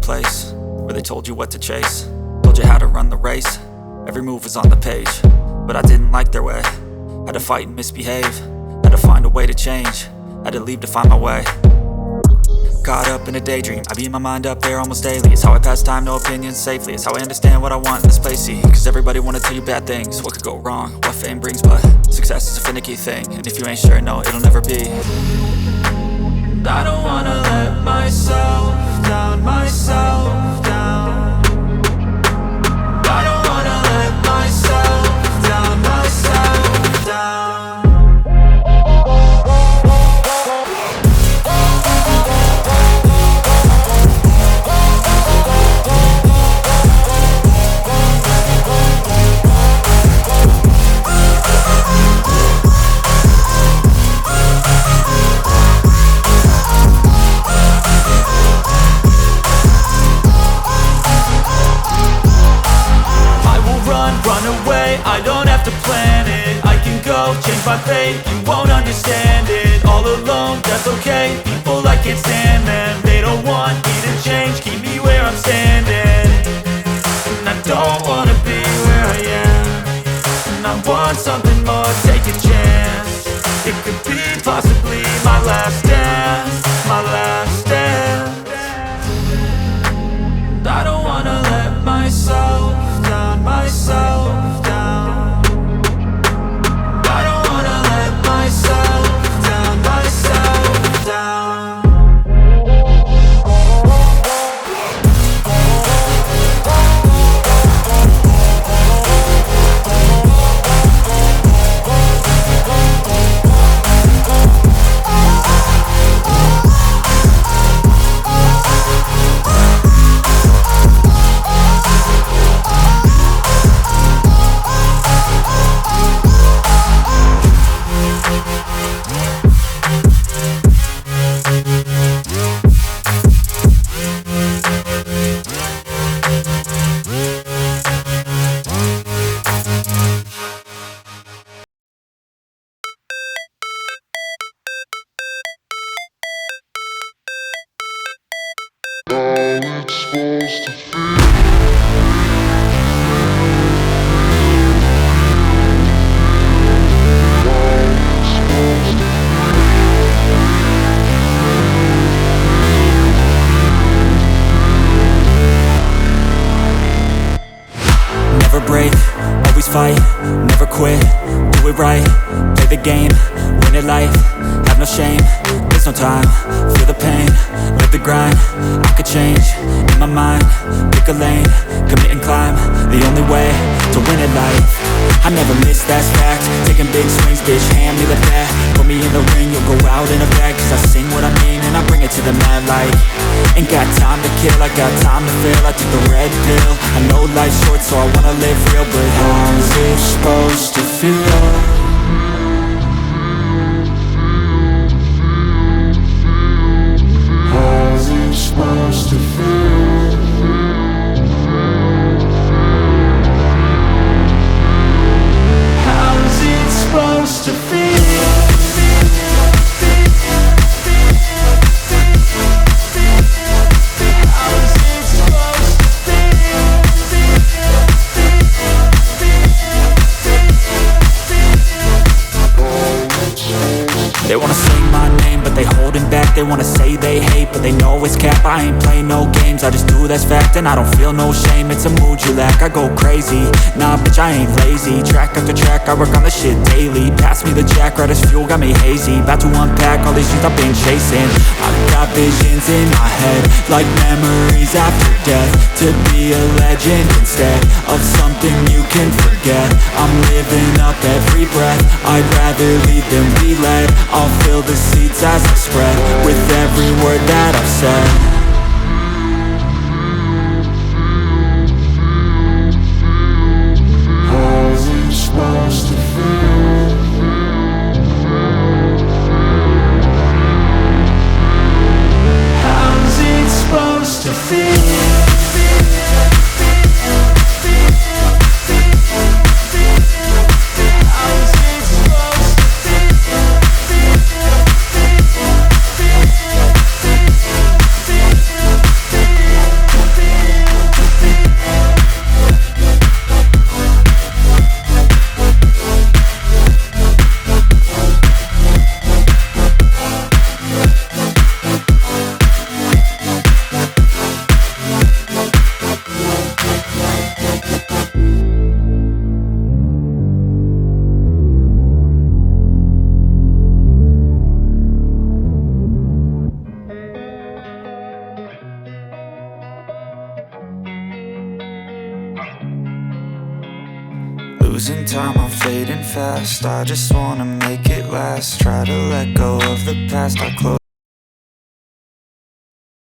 place where they told you what to chase, told you how to run the race. Every move was on the page, but I didn't like their way. Had to fight and misbehave, had to find a way to change, had to leave to find my way. Caught up in a daydream, I beat my mind up there almost daily. It's how I pass time, no opinions safely. It's how I understand what I want in this place, see. Cause everybody wanna tell you bad things, what could go wrong, what fame brings. But success is a finicky thing, and if you ain't sure, no, it'll never be. I don't wanna let myself down, myself down. I don't wanna let myself down, myself down. I don't have to plan it, I can go change my fate. You won't understand it, all alone, that's okay. People I can't stand them, they don't want me to change. Keep me where I'm standing, and I don't wanna be where I am. And I want something more, take a chance. It could be possibly my last dance, my last dance. I don't wanna let myself down, myself down. I don't wanna let myself down, myself down. Never break, always fight, never quit, do it right, play the game, win it life, have no shame, there's no time, feel the pain, live the grind, I could change, in my mind, pick a lane, commit and climb, the only way to win at life. I never miss, that's fact, taking big swings, bitch, hand me the bat, put me in the ring, you'll go out in a bag, cause I sing what I mean and I bring it to the mad light. Ain't got time to kill, I got time to feel, I took the red pill, I know life's short so I wanna live real, but how's it supposed to feel? Supposed to feel. How's it supposed to feel? They wanna sing my name, but they holding back. They wanna say they hate, but they know it's cap. I ain't play no games, I just do that's fact. And I don't feel no shame, it's a mood you lack. I go crazy, nah bitch I ain't lazy. Track after track, I work on this shit daily. Pass me the jack, right as fuel, got me hazy. About to unpack all these things I've been chasing. I've got visions in my head, like memories after death. To be a legend instead of something you can forget. I'm living up every breath, I'd rather lead than be led. I'll fill the seats as I spread with every word that I've said. How's it supposed to feel? How's it supposed to feel? losing time, I'm fading fast. I just wanna make it last. Try to let go of the past. I close